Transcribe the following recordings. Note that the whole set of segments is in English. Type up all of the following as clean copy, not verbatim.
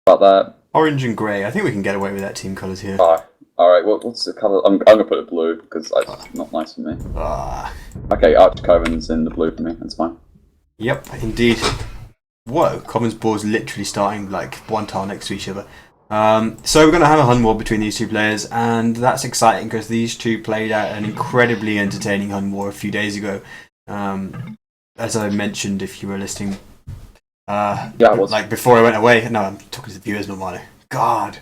about that. Orange and grey. I think we can get away with that team colours here. Alright, what's the colour? I'm gonna put it blue, because it's not nice for me. Ah. Okay, Arch Coven's in the blue for me, that's fine. Yep, indeed. Whoa, Commons boards literally starting like one tile next to each other. So we're going to have a Hun war between these two players, and that's exciting because these two played out an incredibly entertaining Hun war a few days ago. As I mentioned, if you were listening, like before I went away. No, I'm talking to the viewers, normally. God,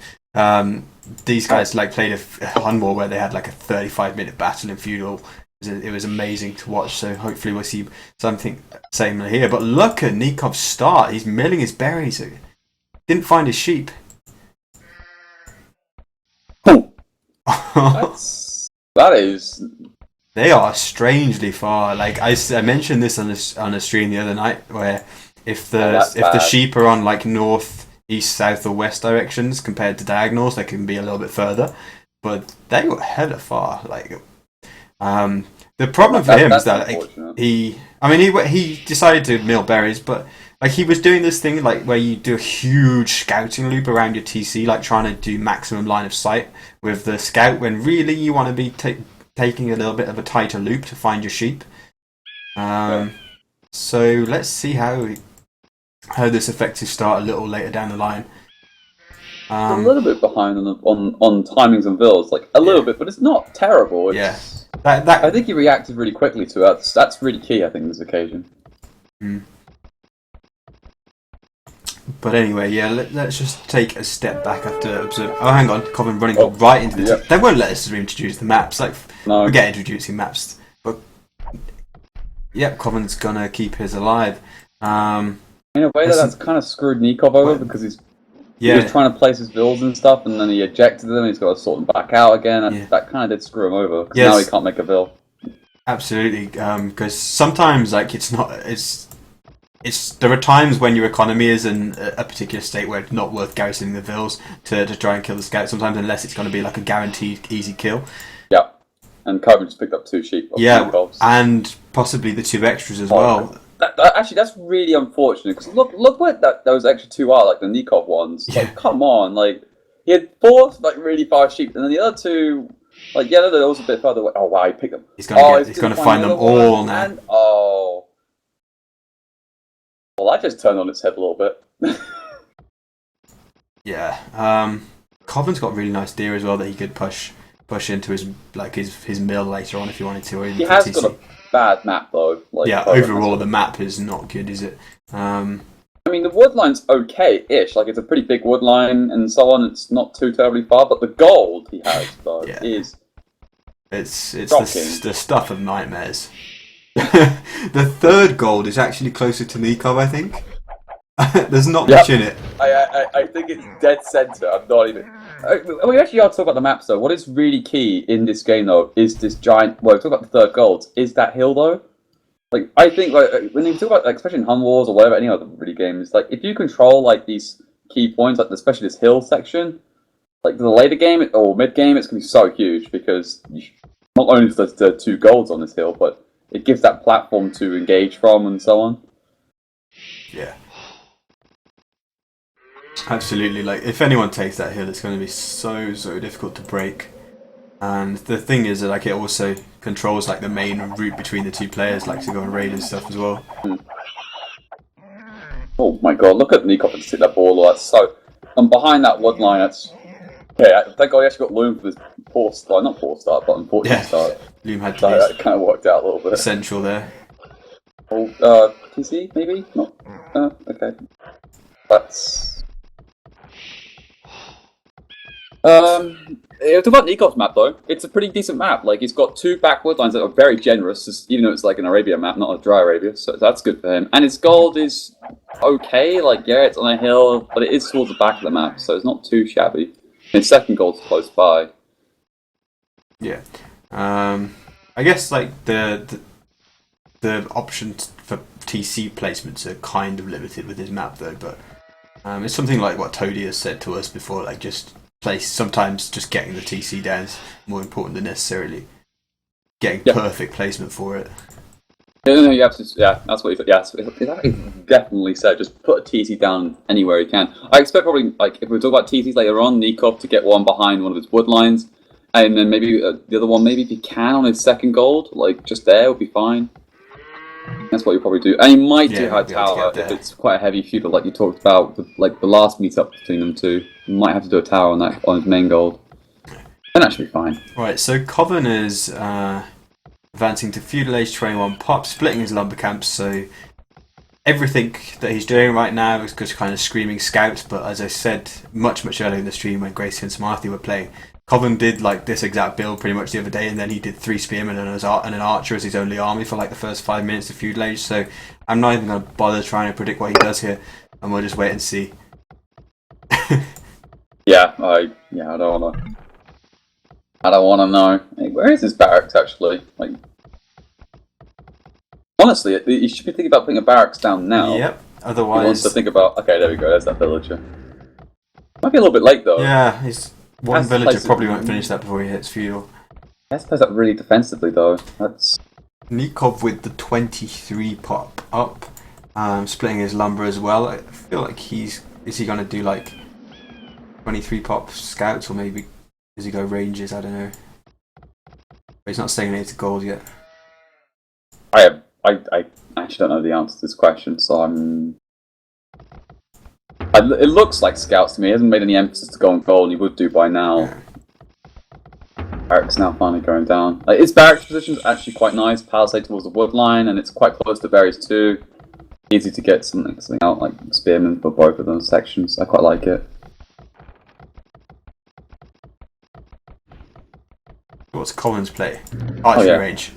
these guys like played a Hun war where they had like a 35-minute battle in feudal. It was amazing to watch. So hopefully we'll see something similar here. But look at Nikov's start. He's milling his berries. Didn't find his sheep. That is. They are strangely far. Like I mentioned this on a stream the other night, where if the sheep are on like north, east, south, or west directions compared to diagonals, they can be a little bit further. But they were hella far. Like, the problem for him is that like, he decided to mill berries, but like he was doing this thing like where you do a huge scouting loop around your TC, like trying to do maximum line of sight with the scout, when really you want to be taking a little bit of a tighter loop to find your sheep. So let's see how this affects his start a little later down the line. A little bit behind on timings and builds, like a little bit, but it's not terrible. I think he reacted really quickly to it. That's really key, I think, in this occasion. But anyway, yeah, let's just take a step back after observe. Oh, hang on, Coven running right into the. They won't let us reintroduce the maps. Like, forget introducing maps. But yep, Coven's gonna keep his alive. In a way, that's kind of screwed Nicov over because he was trying to place his builds and stuff, and then he ejected them. And he's got to sort them back out again. And that kind of did screw him over because now he can't make a build. Absolutely, because sometimes like there are times when your economy is in a particular state where it's not worth garrisoning the vills to try and kill the scout. Sometimes, unless it's going to be like a guaranteed easy kill. Yeah, and Coven just picked up 2 sheep. And possibly the 2 extras as well. Actually, that's really unfortunate because look what those extra 2 are, like the Nicov ones. Like, come on, like he had 4 like really fast sheep, and then the other 2, like they're also a bit further away. Oh wow, he picked them. He's going to find them all now. And, well, that just turned on its head a little bit. Coven's got really nice deer as well that he could push into his mill later on if he wanted to. Or even he has got a bad map though. Like, overall the map is not good, is it? I mean, the woodline's okay-ish. Like, it's a pretty big woodline and so on. It's not too terribly far, but the gold he has though is it's the stuff of nightmares. The 3rd gold is actually closer to Nicov, I think. There's not much in it. I think it's dead center. I'm not even. We actually are talking about the maps though. What is really key in this game though is this giant. Well, talk about the 3rd gold. Is that hill though? Like, I think like when you talk about, like, especially in Hun Wars or whatever, any other really games, like if you control like these key points, like especially this hill section, like the later game or mid game, it's gonna be so huge because not only is there 2 golds on this hill, but it gives that platform to engage from and so on. Yeah. Absolutely. Like, if anyone takes that hill, it's going to be so difficult to break. And the thing is that like it also controls like the main route between the 2 players, like to go and raid and stuff as well. Oh my god, look at Nicov and sit that ball. That's so. And behind that wood line, that's. Yeah, thank god he actually got Loom for this poor start. Not poor start, but unfortunate start. Loom had to so that kind of worked out a little bit. Essential there. Oh, TC maybe? Not. Okay. That's. Talk about Nikov's map though. It's a pretty decent map. Like, he's got 2 backward lines that are very generous, even though it's like an Arabia map, not a dry Arabia. So that's good for him. And his gold is okay. Like, yeah, it's on a hill, but it is towards the back of the map, so it's not too shabby. His 2nd gold's close by. Yeah. I guess like the options for TC placements are kind of limited with his map though, but it's something like what Toady has said to us before, like sometimes just getting the TC down is more important than necessarily getting perfect placement for it. No, you absolutely, yeah, that's what he said. Yeah, he definitely said. Just put a TC down anywhere he can. I expect probably, like, if we talk about TCs later on, Nicov to get one behind one of his wood lines, and then maybe the other one, maybe if he can on his second gold, like just there would be fine. That's what you probably do, and he might do high tower if it's quite a heavy feudal, like you talked about with like the last meetup between them two. You might have to do a tower on that on his main gold, and that should be fine. Right, so Coven is advancing to feudal age 21 pop, splitting his lumber camps. So everything that he's doing right now is just kind of screaming scouts. But as I said much earlier in the stream when Gracie and Smarty were playing, Coven did like this exact build pretty much the other day, and then he did 3 spearmen and an archer as his only army for like the first 5 minutes of feudal age. So I'm not even going to bother trying to predict what he does here, and we'll just wait and see. Yeah, I don't want to know. Hey, where is his barracks actually? Like, honestly, you should be thinking about putting a barracks down now. Yep. Otherwise, he wants to think about. Okay, there we go. There's that villager. Might be a little bit late though. Yeah, one villager probably won't finish that before he hits feudal. Let's play that really defensively though. That's Nicov with the 23 pop up, splitting his lumber as well. I feel like is he going to do like 23 pop scouts, or maybe does he go ranges? I don't know. But he's not saying anything to gold yet. I actually don't know the answer to this question, so it looks like scouts to me. He hasn't made any emphasis to go on gold, and he would do by now. Yeah. Barracks now finally going down. Like, his barracks position is actually quite nice. Palisade towards the wood line, and it's quite close to berries too. Easy to get something out, like spearmen for both of those sections. I quite like it. What's Collins' play? Archery range.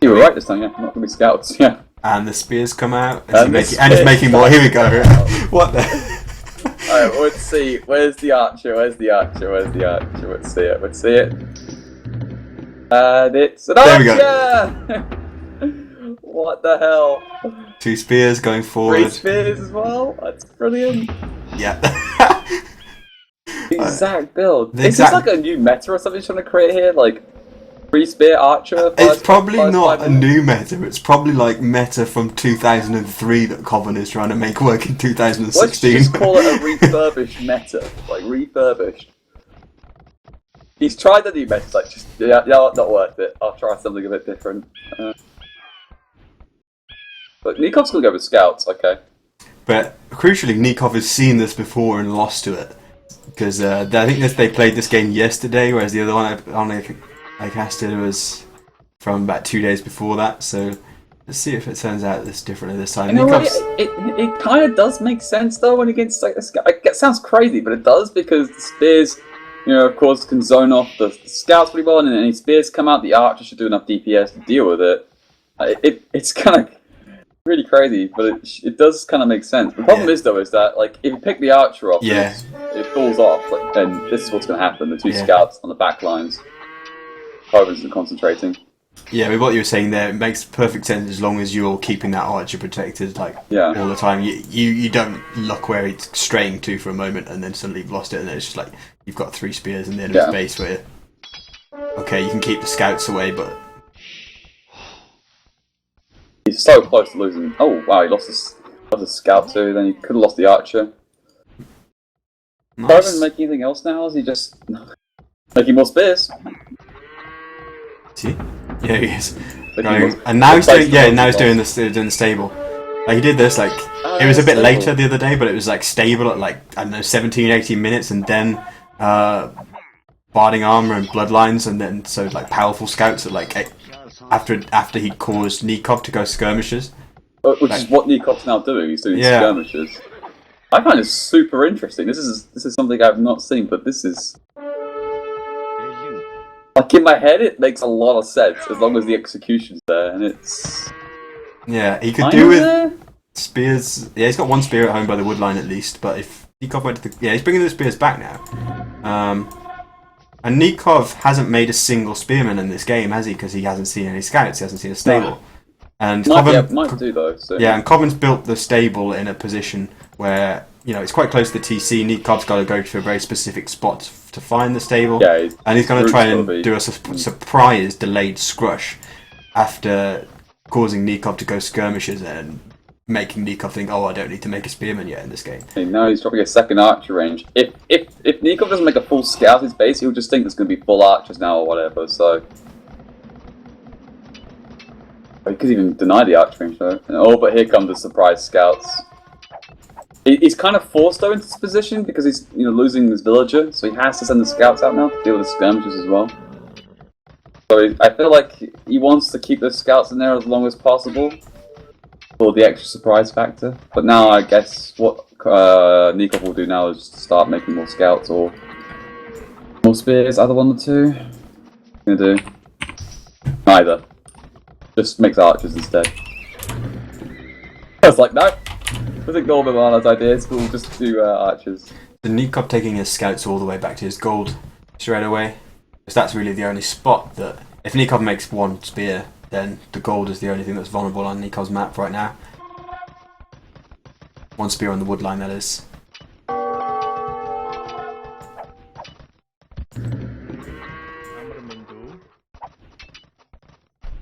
You were right this time, yeah. Not going to be scouts, yeah. And the spears come out, and he's making more. Here we go. What the? Alright, let's see. Where's the archer? Let's see it. And it's an archer! There we go. What the hell? 2 spears going forward. 3 spears as well? That's brilliant. Yeah. Exact build. Is this like a new meta or something you're trying to create here? Like, 3 spear archer? It's probably not a new meta. It's probably like meta from 2003 that Coven is trying to make work in 2016. Let's just call it a refurbished meta. Like, refurbished. He's tried the new meta, it's like, just, yeah, not worth it. I'll try something a bit different. But Nikov's gonna go with scouts, okay. But crucially, Nicov has seen this before and lost to it. Because I think they played this game yesterday, whereas the other one I casted was from about 2 days before that. So let's see if it turns out this differently this time. You know what, it kind of does make sense though when against like a scout. It sounds crazy, but it does, because the spears, you know, of course, can zone off the scouts pretty well, and then any spears come out, the archer should do enough DPS to deal with it. It's kind of really crazy, but it does kind of make sense. The problem is though, is that like if you pick the archer off, it falls off, like, and this is what's going to happen. The 2 scouts on the back lines, Coven's concentrating. Yeah, with what you were saying there, it makes perfect sense as long as you're keeping that archer protected all the time. You don't look where it's straying to for a moment and then suddenly you've lost it, and then it's just like you've got 3 spears in the enemy's base where okay, you can keep the scouts away, but he's so close to losing. Oh wow, he lost his scout too. Then he could have lost the archer. nice. Coven making anything else now? Is he just making more spears? See? Yeah, he is. And now he's doing doing the stable. Like he did this it was a bit later the other day, but it was like stable at like I don't know 17, 18 minutes, and then barding armor and bloodlines, and then so like powerful scouts at like after he'd caused Nicov to go skirmishes. Which is what Nikov's now doing. He's doing skirmishes. I find it super interesting. This is something I've not seen, but this is like in my head it makes a lot of sense as long as the execution's there, and it's he could do with spears. Yeah, he's got 1 spear at home by the wood line at least. But if Nicov went to he's bringing the spears back now. And Nicov hasn't made a single spearman in this game, has he? Because he hasn't seen any scouts, he hasn't seen a stable. No. And might do though. So. Yeah, and Coven's built the stable in a position where it's quite close to the TC. Nikov's got to go to a very specific spot to find the stable, and he's going to try and do a surprise delayed scrush after causing Nicov to go skirmishes and making Nicov think, oh, I don't need to make a spearman yet in this game. Now he's dropping a second archer range. If Nicov doesn't make a full scout his base, he'll just think there's going to be full archers now or whatever. So he could even deny the archer range though. Oh, but here come the surprise scouts. He's kind of forced though into this position because he's losing his villager, so he has to send the scouts out now to deal with the skirmishes as well. So I feel like he wants to keep those scouts in there as long as possible for the extra surprise factor. But now I guess what Nicov will do now is start making more scouts or more spears, either one or two. What's he gonna do? Neither. Just makes archers instead. I was like, no. Let's ignore Milano's ideas, we'll just do archers. The Nicov taking his scouts all the way back to his gold straight away. Because that's really the only spot that... If Nicov makes one spear, then the gold is the only thing that's vulnerable on Nikov's map right now. One spear on the wood line, that is.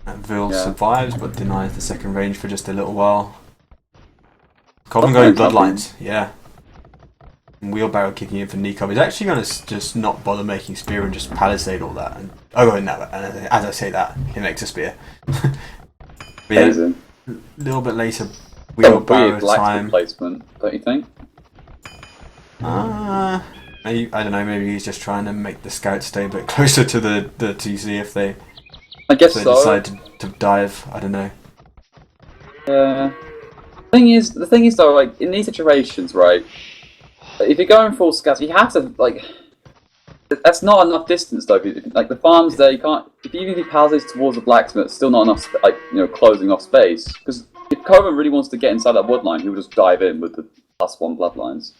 And Vil survives, but denies the second range for just a little while. Coven going bloodlines, yeah. And wheelbarrow kicking in for Nicov. He's actually going to just not bother making spear and just palisade all that. And and as I say that, he makes a spear. But yeah, a little bit later, wheelbarrow time. Placement, don't you think? Maybe, I don't know. Maybe he's just trying to make the scouts stay a bit closer to the TC if they. I guess if they decide to dive. I don't know. The thing is though, like in these situations, right? If you're going full scouts, you have to like. That's not enough distance though. Like the farms there, you can't. Even if he palisades towards the blacksmith, it's still not enough. Closing off space. Because if Coven really wants to get inside that wood line, he'll just dive in with the +1 bloodlines.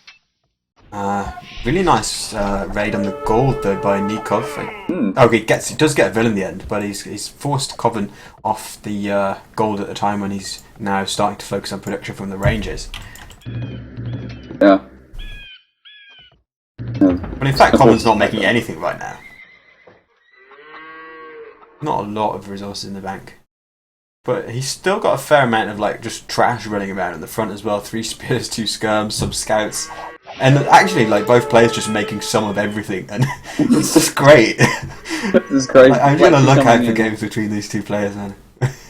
Really nice raid on the gold though by Nicov. Okay, he does get a villain in the end, but he's forced Coven off the gold at the time when he's now starting to focus on production from the ranges. Yeah. But in fact, Coven's not making anything right now. Not a lot of resources in the bank. But he's still got a fair amount of like just trash running around in the front as well. 3 spears, 2 skirms, some scouts. And actually, like, both players just making some of everything, and it's just great. This is great. I'm going to look out for games between these two players, man.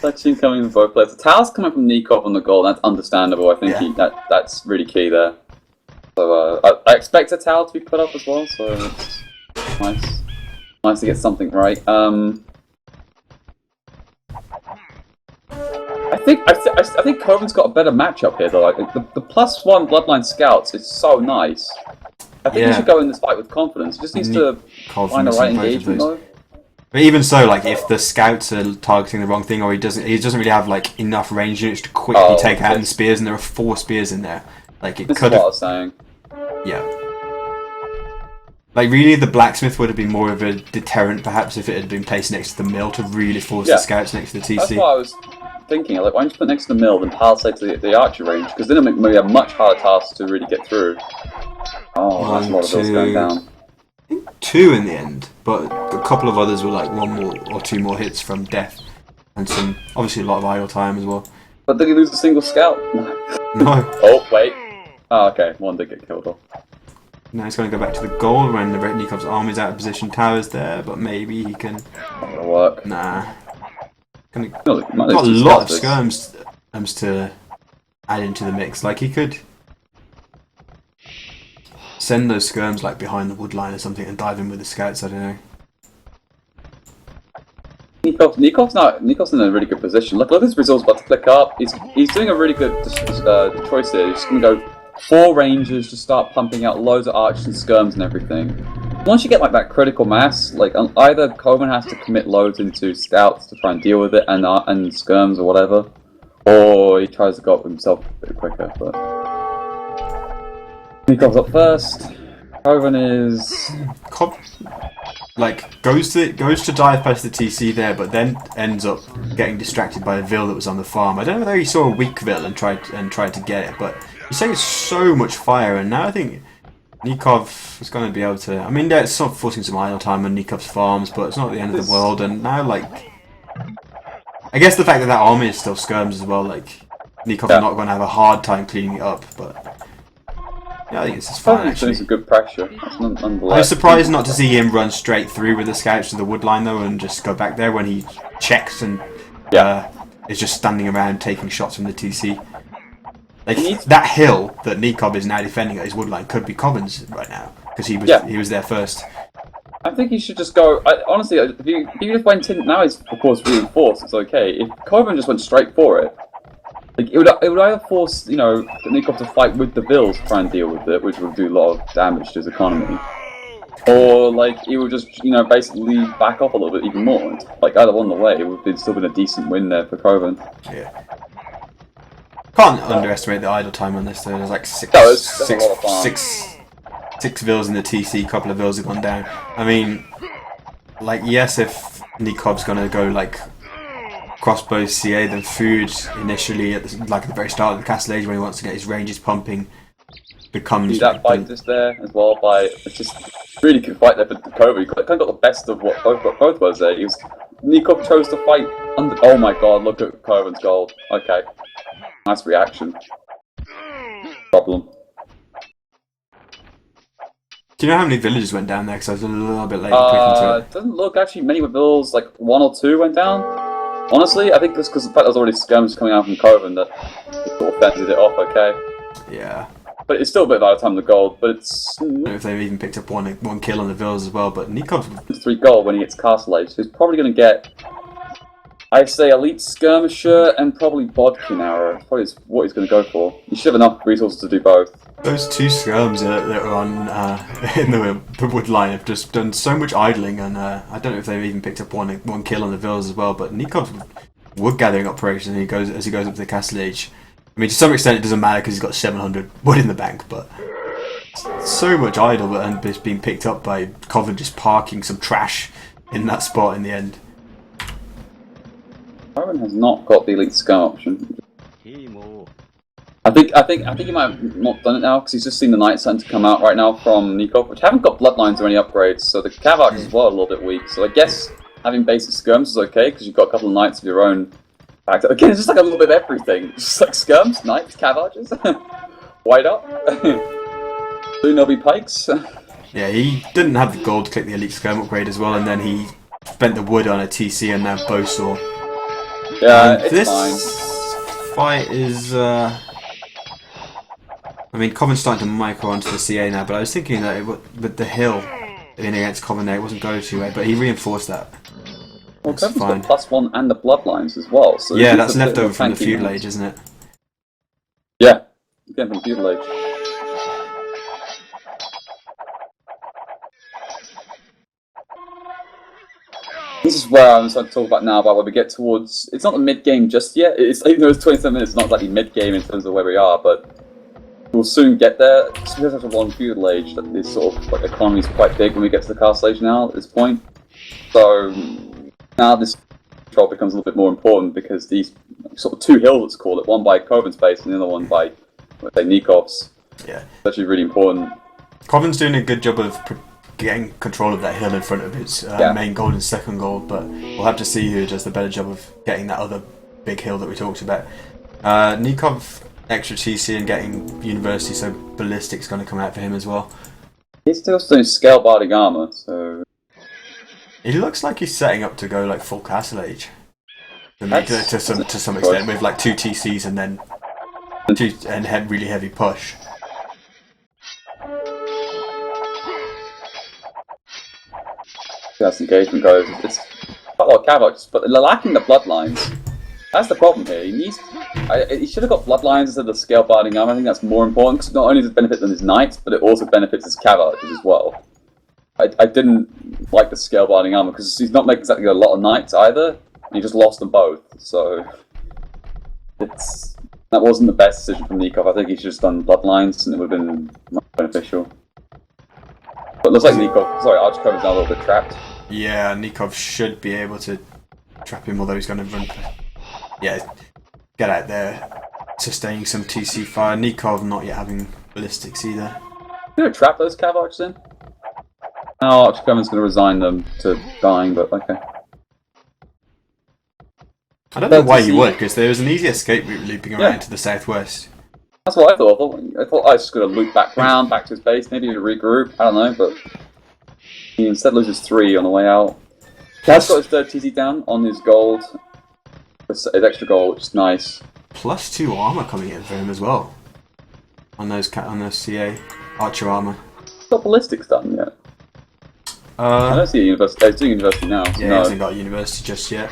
Touching coming from both players. The tower's coming from Nicov on the goal, that's understandable. I think that's really key there. So I expect a tower to be put up as well, so it's nice to get something right. I think Coven's got a better matchup here though. Like the +1 bloodline scouts is so nice. I think he should go in this fight with confidence. He just needs to find the right engagement though. But even so, like if the scouts are targeting the wrong thing, or he doesn't really have like enough range units to quickly take out the spears, and there are 4 spears in there. Like it could have. What I was saying. Yeah. Like really, the blacksmith would have been more of a deterrent, perhaps, if it had been placed next to the mill to really force the scouts next to the TC. That's what I was thinking. Like, why don't you put next to the mill and palisade to the archer range? Because then it may be a much harder task to really get through. Oh, that's a lot of bills going down. I think 2 in the end, but a couple of others were like 1 more or 2 more hits from death, and some obviously a lot of idle time as well. But did he lose a single scout? No. Oh wait. Oh, okay. 1 did get killed off. Now he's going to go back to the goal when the Nikov's army's out of position. Tower's there, but maybe he can. Not gonna work. Nah. Got a lot of skirms to add into the mix. Like he could send those skirms like behind the wood line or something and dive in with the scouts. I don't know. Nikov's in a really good position. Look, his resource about to click up. He's doing a really good choice here. He's just gonna go 4 rangers, just start pumping out loads of archers and skirms and everything. Once you get like that critical mass, like either Coven has to commit loads into scouts to try and deal with it and skirms or whatever, or he tries to go up himself a bit quicker. But Nikov's up first. Coven is goes to dive past the TC there, but then ends up getting distracted by a Vil that was on the farm. I don't know whether he saw a weak Vil and tried to get it, but he saves so much fire, and now I think Nicov is going to be able to. I mean, it's sort of forcing some idle time on Nikov's farms, but it's not the end of the world. And now, like, I guess the fact that army is still skirms as well, like Nikov's not going to have a hard time cleaning it up, but yeah, I think this is fine actually. It's a good pressure. I was surprised not to see him run straight through with the scouts to the wood line though, and just go back there when he checks and is just standing around taking shots from the TC. Like that hill that Nicov is now defending at his wood line could be Coven's right now because he was there first. I think he should just go. Honestly, if you just went in now, he's of course reinforced. It's okay. If Coven just went straight for it, like it would either force Nicov to fight with the Vills to try and deal with it, which would do a lot of damage to his economy, or like he would just basically back off a little bit even more. Like either one the way, it would have still been a decent win there for Coven. Yeah. Can't underestimate the idle time on this though. There's like six Vills in the TC, couple of Vills have gone down. I mean, like yes, if Nikov's gonna go like crossbow CA, then food initially at the very start of the Castle Age when he wants to get his ranges pumping becomes. That fight just there as well it's just really good fight there for Kobe. He kind of got the best of what both was there. Nicov chose to fight under. Oh my god! Look at Coven's gold. Okay. Nice reaction. Problem. Do you know how many villages went down there? Because I was a little bit late into it. It doesn't look actually many with vills, like 1 or 2 went down. Honestly, I think it's because the fact there was already skirms coming out from Coven that it sort of fended it off okay. Yeah. But it's still a bit out of time the gold, but it's... I don't know if they've even picked up one kill on the vills as well, but Nicov... 3 gold when he gets Castle Age, so he's probably going to get... I'd say Elite Skirmisher and probably Bodkin Arrow. Probably is what he's going to go for. He should have enough resources to do both. Those 2 skirms that are on in the wood line have just done so much idling, and I don't know if they've even picked up one kill on the vills as well. But Nikov's wood gathering operation as he goes up to the Castle Age. I mean, to some extent it doesn't matter because he's got 700 wood in the bank, but so much idle and it's being picked up by Coven just parking some trash in that spot in the end. Coven has not got the Elite Skirm option. I think he might have not done it now because he's just seen the Night Center come out right now from Nicov, which haven't got bloodlines or any upgrades, so the Cav Archers as well are a little bit weak. So I guess having basic skirms is okay because you've got a couple of knights of your own. Again, it's just like a little bit of everything. Just like skirms, knights, Cav Archers, white up, soon there'll be pikes. Yeah, he didn't have the gold to click the Elite Skirm upgrade as well, and then he spent the wood on a TC and now bowsaw. Yeah, it's this fine. Fight is. I mean, Coven's starting to micro onto the CA now, but I was thinking that with the hill in against Coven there, it wasn't going to, but he reinforced that. Well, Coven's got +1 and the bloodlines as well. So yeah, that's left over from the feudal age, isn't it? Yeah, again from feudal age. This is where I'm starting to talk about now, about when we get towards... It's not the mid-game just yet. Even though it's 27 minutes, it's not exactly mid-game in terms of where we are, but we'll soon get there. It's because of one feudal age that this sort of economy is quite big when we get to the Castle Age now at this point. So now this control becomes a little bit more important because these sort of 2 hills, let's call it, one by Coven's base and the other one by, let's say, Nikov's. Yeah. It's actually really important. Coven's doing a good job of getting control of that hill in front of its main gold and second gold, but we'll have to see who does the better job of getting that other big hill that we talked about. Nicov extra TC and getting university, so ballistic's going to come out for him as well. He's still doing scale barding armor, so he looks like he's setting up to go like full Castle Age to some extent, with like 2 TCs and then really heavy push. That's engagement goes. It's quite a lot of Cav Archers, but they're lacking the bloodlines. That's the problem here. He should have got bloodlines instead of scale barding armor. I think that's more important because not only does it benefit them his knights, but it also benefits his Cav Archers as well. I didn't like the scale barding armor because he's not making exactly a lot of knights either. And he just lost them both, so that wasn't the best decision from Nicov. I think he should have just done bloodlines, and it would have been much beneficial. But it looks like Archer Coven's now a little bit trapped. Yeah, Nicov should be able to trap him, although he's going to run. Yeah, get out there, sustaining some TC fire. Nicov not yet having ballistics either. You gonna trap those Cav Archers in? No, Archer Coven's going to resign them to dying, but okay. I don't know why you would, because there was an easy escape route looping around to the southwest. That's what I thought. I thought I was just going to loop back round, back to his base, maybe regroup. I don't know, but he instead loses 3 on the way out. He's got his third TC down on his gold. His extra gold, which is nice. +2 armor coming in for him as well. On those CA archer armor. Got ballistics done yet? I don't see a university. He's doing university now. So yeah, he hasn't got a university just yet.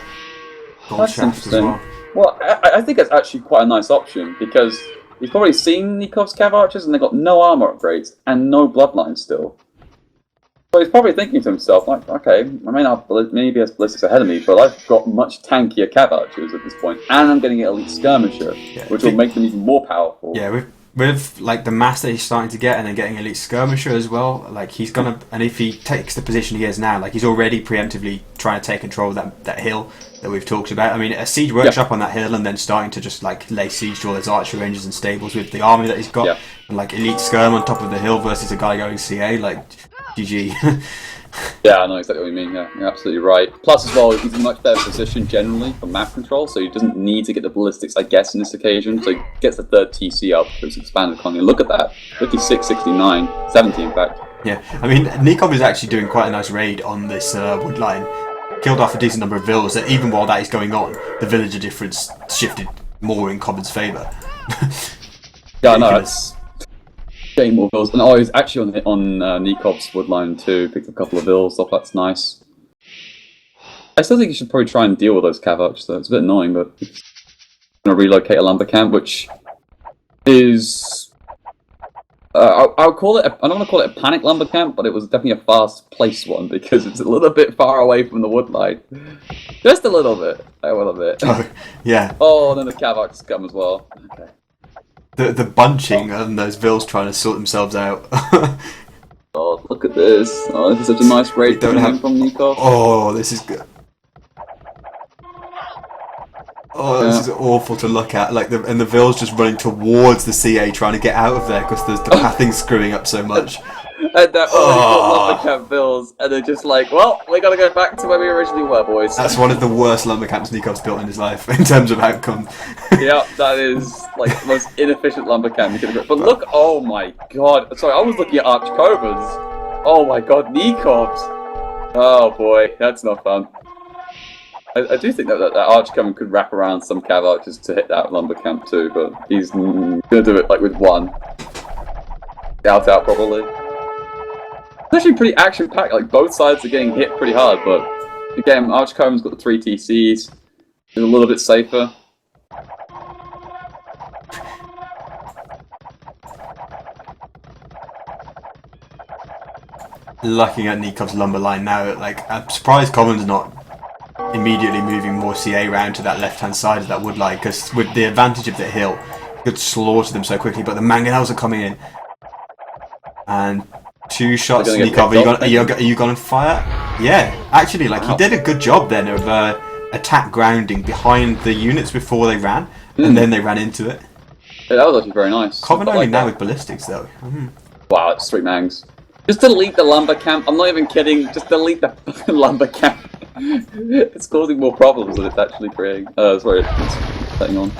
Gold shaft as well. Well, I think that's actually quite a nice option because he's probably seen Nikov's cav archers and they've got no armor upgrades and no bloodline still. So he's probably thinking to himself, like, okay, I may not have maybe has ballistics ahead of me, but I've got much tankier cav archers at this point, and I'm getting an elite skirmisher, which will make them even more powerful. Yeah, with like the mass that he's starting to get, and then getting elite skirmisher as well, like he's gonna, and if he takes the position he is now, like he's already preemptively trying to take control of that hill that we've talked about. I mean, a siege workshop on that hill, and then starting to just like lay siege to all his archer ranges and stables with the army that he's got, and like elite skirm on top of the hill versus a guy going CA, like GG. Yeah, I know exactly what you mean. Yeah, you're absolutely right. Plus, as well, he's in a much better position generally for map control, so he doesn't need to get the ballistics, I guess, in this occasion. So he gets the third TC up for his expanded colony. Look at that, 56, 69, 70 in fact. Yeah, I mean, Nicov is actually doing quite a nice raid on this wood line. Killed off a decent number of villas. That even while that is going on, the villager difference shifted more in Cobham's favour. Yeah, no, it's getting more vills. And oh, he's actually on Nikov's woodline too. Picked a couple of vills off. That's nice. I still think you should probably try and deal with those cav archers though. It's a bit annoying, but he's going to relocate a lumber camp, which is I'll call it. I don't want to call it a panic lumber camp, but it was definitely a fast placed one because it's a little bit far away from the woodline. Just a little bit. A little bit. Oh, yeah. Oh, and then the cav archers come as well. Okay. The bunching and those vills trying to sort themselves out. Oh, look at this. Oh, this is such a nice raid from Nicov. Oh, this is good. Oh, this is awful to look at. Like and the vills just running towards the CA trying to get out of there because the pathing's screwing up so much. And they're already got lumber camp vills, and they're just like, well, we gotta go back to where we originally were, boys. That's one of the worst lumber camps Nikov's built in his life in terms of outcome. Yeah, that is like the most inefficient lumber camp you could have got. But look, oh my god. Sorry, I was looking at Arch Cobras. Oh my god, Nikov's. Oh boy, that's not fun. I do think that Arch Coven could wrap around some cav archers to hit that lumber camp too, but he's gonna do it like with one. Out probably. It's actually pretty action packed, like both sides are getting hit pretty hard, but again, Arch Coven's got the 3 TCs, he's a little bit safer. Looking at Nikov's lumber line now, like I'm surprised Cobham's not immediately moving more CA round to that left-hand side of that wood line, because with the advantage of the hill, you could slaughter them so quickly. But the mangonels are coming in, and 2 shots. Nicov, are you going to fire? Yeah, actually, like he did a good job then of attack grounding behind the units before they ran, and then they ran into it. Yeah, that was actually very nice. Cobham only now with ballistics though. Wow, it's 3 mangs. Just delete the lumber camp. I'm not even kidding. Just delete the fucking lumber camp. It's causing more problems than it's actually creating. Sorry, it's setting on.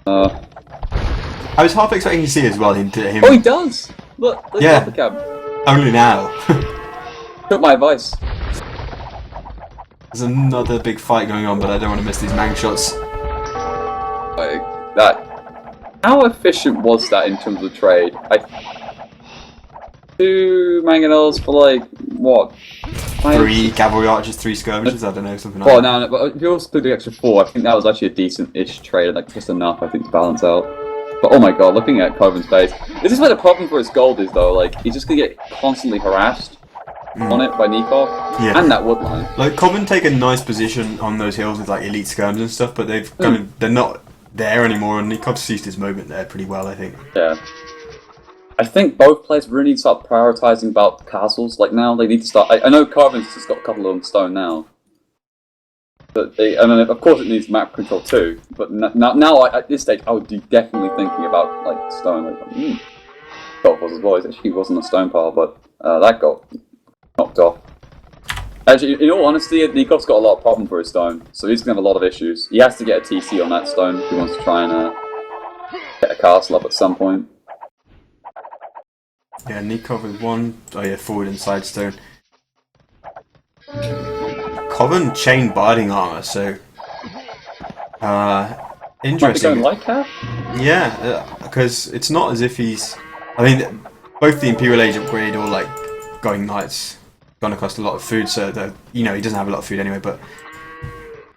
I was half expecting to see as well him. Oh, he does. Look, there's yeah. lumber camp. Only now. Took my advice. There's another big fight going on, but I don't want to miss these mang shots. Like that. How efficient was that in terms of trade? 2 mangonels for like what? 3 cavalry archers, 3 skirmishers. I don't know, something like that. Well, no, but if you also put the extra 4, I think that was actually a decent-ish trade, like just enough, I think, to balance out. But oh my god, looking at Cobham's base, this is where the problem for his gold is, though. Like he's just gonna get constantly harassed on it by Nicov and that woodline. Like Cobham take a nice position on those hills with like elite skirms and stuff, but they're not there anymore, and Nicov seized his moment there pretty well, I think. Yeah. I think both players really need to start prioritising about castles. Like now, they need to start. I know Carbon's just got a couple of them stone now, but I mean, of course, it needs map control too. But now at this stage, I would be definitely thinking about like stone. Like, Golf was as well. It actually wasn't a stone pile, but that got knocked off. Actually, in all honesty, Nikov's got a lot of problem for his stone, so he's gonna have a lot of issues. He has to get a TC on that stone if he wants to try and get a castle up at some point. Yeah, Nicov with one. Oh yeah, forward and side stone. Coven chain binding armor, so interesting. Might be going light cap? Yeah, because it's not as if he's. I mean, both the Imperial Age upgrade or like going knights gonna cost a lot of food, so that he doesn't have a lot of food anyway. But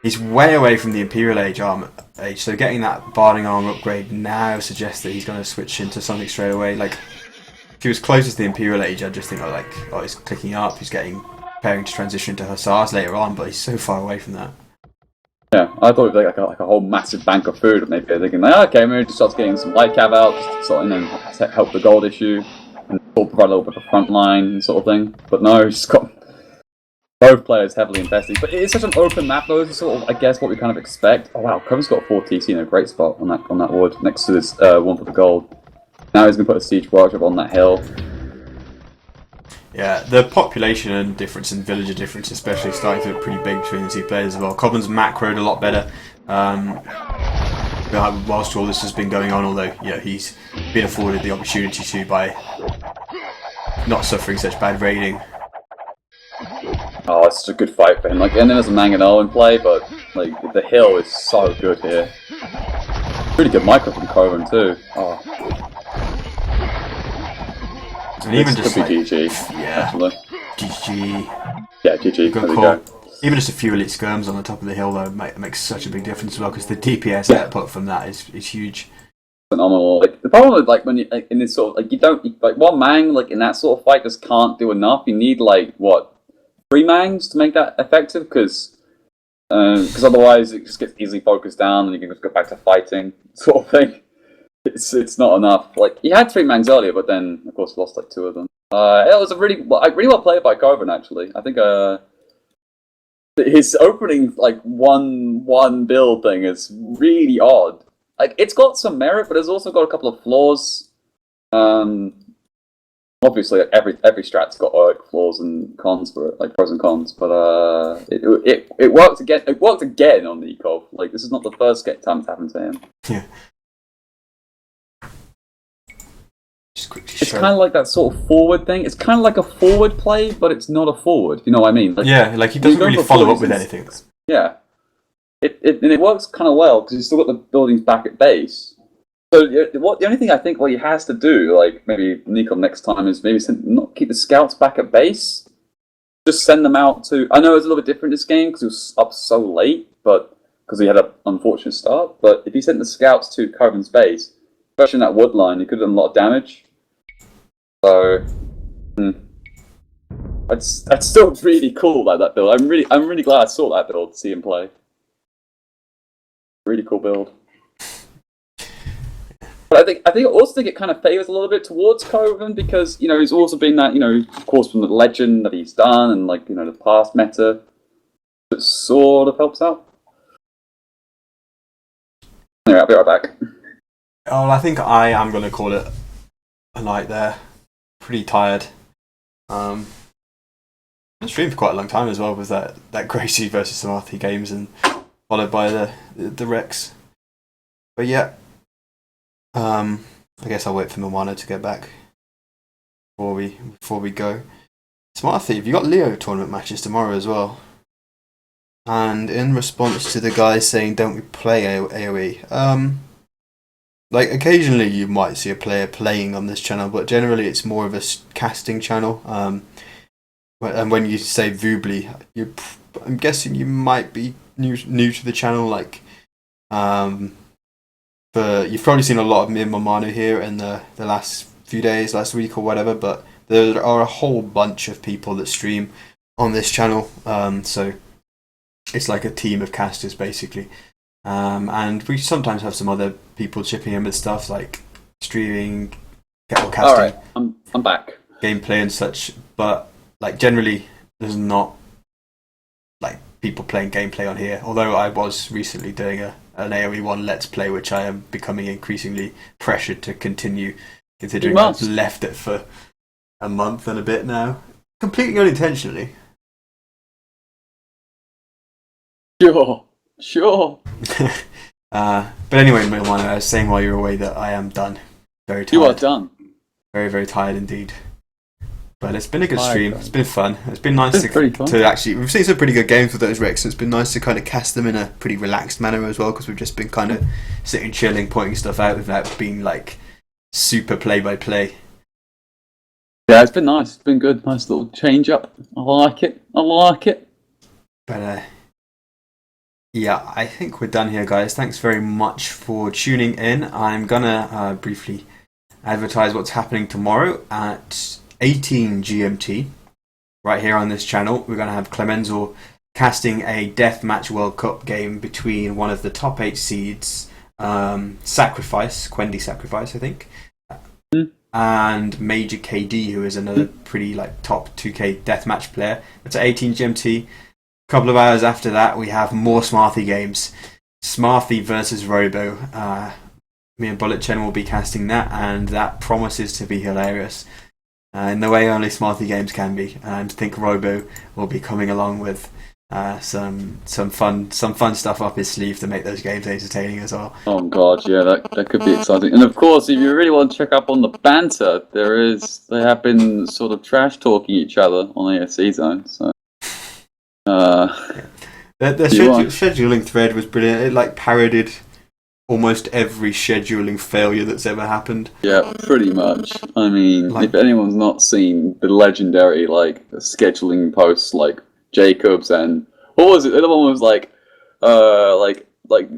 he's way away from the Imperial Age armor age, so getting that barding armor upgrade now suggests that he's gonna switch into something straight away. Like if he was closest to the Imperial Age, I'd just think oh, he's clicking up, he's preparing to transition to Hussars later on, but he's so far away from that. Yeah, I thought it'd be like a whole massive bank of food, and maybe they're thinking, like, okay, maybe just starts getting some light cav out, just to sort of help the gold issue, and sort of provide a little bit of a front line sort of thing. But no, he's just got both players heavily invested. But it's such an open map, though. It's sort of, I guess, what we kind of expect. Oh wow, Coven's got 4 TC in a great spot on that wood next to this one for the gold. Now he's gonna put a siege workshop on that hill. Yeah, the population difference and villager difference especially starting to look pretty big between the two players as well. Cobham's macroed a lot better whilst all this has been going on, although he's been afforded the opportunity to by not suffering such bad raiding. Oh, it's such a good fight for him. Like, and then there's a Mangonel in play, but like the hill is so good here. Pretty good micro from Coven too. Oh. And even just could be like, GG. Yeah, actually. GG. Yeah, GG. Good call. Even just a few elite skirms on the top of the hill though makes such a big difference as well, because the DPS output from that is huge. Phenomenal. Like the problem with when you in this sort of you don't one mang in that sort of fight just can't do enough. You need 3 mangs to make that effective, because otherwise it just gets easily focused down and you can just go back to fighting sort of thing. It's not enough. He had 3 mangs earlier, but then of course lost 2 of them. It was a really well played by Coven actually. I think his opening one build thing is really odd. It's got some merit, but it's also got a couple of flaws. Obviously, every strat's got flaws and cons for it, pros and cons. But it worked again. It worked again on Nicov. This is not the first time it's happened to him. Yeah. It's kind of like that sort of forward thing. It's kind of like a forward play, but it's not a forward. You know what I mean? He doesn't really follow up with anything. Yeah. It works kind of well because he's still got the buildings back at base. So the only thing I think he has to do, maybe Nicov next time, is maybe not keep the scouts back at base. Just send them out to. I know it's a little bit different this game because he was up so late, but because he had an unfortunate start. But if he sent the scouts to Coven's base, especially in that wood line, he could have done a lot of damage. So that's still really cool that build. I'm really glad I saw that build to see him play. Really cool build. But I also think it kind of favors a little bit towards Coven because he's also been that of course from the legend that he's done and the past meta, it sort of helps out. Anyway, I'll be right back. Oh, I think I am going to call it a night there. Pretty tired. I streamed for quite a long time as well with that Gracie versus Samathi games, and followed by the Rex. But yeah, I guess I'll wait for Milano to get back before we go. Samathi, have you got Leo tournament matches tomorrow as well? And in response to the guys saying don't we play AoE, occasionally you might see a player playing on this channel, but generally it's more of a casting channel. And when you say Vubli, I'm guessing you might be new to the channel. But you've probably seen a lot of me and Momanu here in the last few days, last week or whatever. But there are a whole bunch of people that stream on this channel. So it's like a team of casters basically. And we sometimes have some other people chipping in with stuff like streaming, or casting. All right, I'm back. Gameplay and such, but generally there's not people playing gameplay on here. Although I was recently doing an AoE 1 Let's Play, which I am becoming increasingly pressured to continue, considering I've left it for a month and a bit now, completely unintentionally. Sure. But anyway, Milmano, I was saying while you were away that I am done. Very tired. You are done. Very, very tired indeed. But it's been a good stream. Done. It's been fun. It's been nice to actually. We've seen some pretty good games with those Rex, and it's been nice to kind of cast them in a pretty relaxed manner as well, because we've just been kind of sitting, chilling, pointing stuff out without being like super play-by-play. Yeah, it's been nice. It's been good. Nice little change up. I like it. But yeah, I think we're done here, guys. Thanks very much for tuning in. I'm gonna briefly advertise what's happening tomorrow at 18 GMT. Right here on this channel, we're gonna have Clemenzo casting a Deathmatch World Cup game between one of the top 8 seeds, Quendi Sacrifice, I think, and Major KD, who is another pretty like top 2K deathmatch player. It's at 18 GMT. A couple of hours after that, we have more Smarthy games. Smarthy versus Robo. Me and Bullet Chen will be casting that, and that promises to be hilarious. In the way only Smarthy games can be. And I think Robo will be coming along with some fun stuff up his sleeve to make those games entertaining as well. Oh god, yeah, that could be exciting. And of course, if you really want to check up on the banter, they have been sort of trash talking each other on AFC Zone. So, the scheduling thread was brilliant. It like parodied almost every scheduling failure that's ever happened. Yeah, pretty much. I mean, if anyone's not seen the legendary like scheduling posts like Jacobs and what was it? The other one was like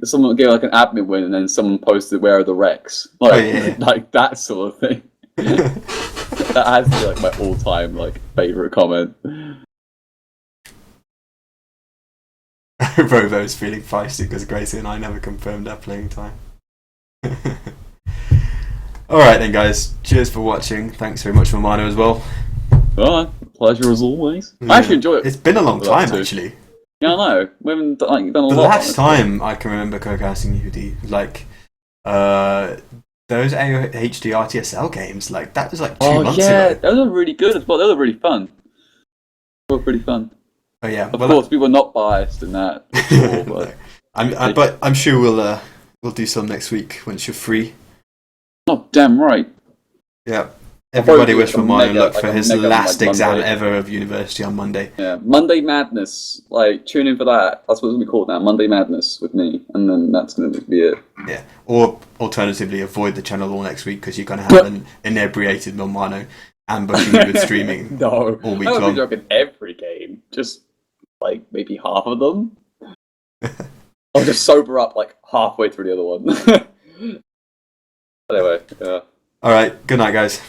someone gave like an admin win and then someone posted where are the Rex? Like that sort of thing. That has to be like my all-time like favorite comment. Robo's feeling feisty because Gracie and I never confirmed our playing time. Alright then, guys. Cheers for watching. Thanks very much, Milmano, as well. Alright, pleasure as always. I actually enjoy it. It's been a long time, actually. Yeah, I know. We haven't done a lot. The last time I can remember co-casting UD, like, those HD RTSL games, like, that was like 2 months ago. Those were really good as well. They were really fun. They were pretty fun. Oh yeah, of course, we were not biased in that. Before, but but I'm sure we'll do some next week once you're free. Oh, damn right. Yeah. Everybody wish for Milmano luck for his last exam ever of university on Monday. Yeah, Monday Madness. Like, tune in for that. That's what it's going to be called now. Monday Madness with me, and then that's going to be it. Yeah. Or alternatively, avoid the channel all next week because you're going to have an inebriated Milmano ambushing you with streaming all week long. I would be joking every game. Just like maybe half of them. I'll just sober up like halfway through the other one. Anyway, yeah. Alright, good night, guys.